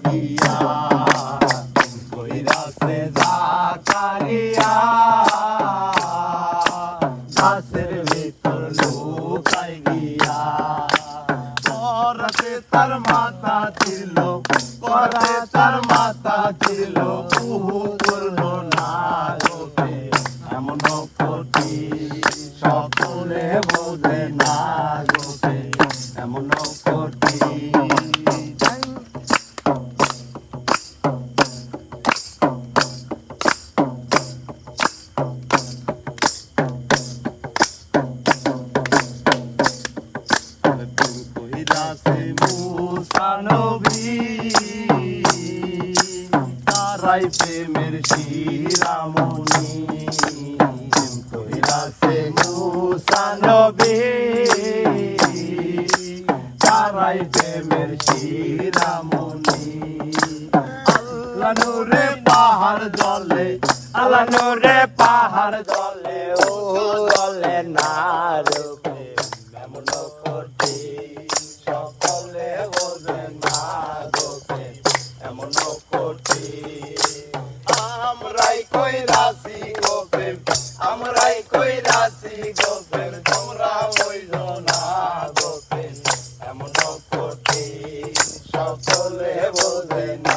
গিয়া কইরাছে জাকারিয়া গাছের ভিতর লুকাই গিয়া করতে তার মাথা ছিল করতে তার মাথা ছিল বহু করলো না লোকে এমন কটি সকলে বোঝে না লোকে এমন কটি তারাই প্রেমের শিরামণি কইরাছে মুসা নবী তারাই প্রেমের শিরামণি আল্লাহ নূরে পাহাড় জলে আল্লাহ নূরে পাহাড় জলে ও জলে না রূপে এমন কটি সকলে বোঝে না রূপে এমন কটি আমরাই কইরাছি গো প্রেম আমরাই কইরাছি গো প্রেম তোমরা বুঝো না গো প্রেম এমন কটি সকলে বোঝে না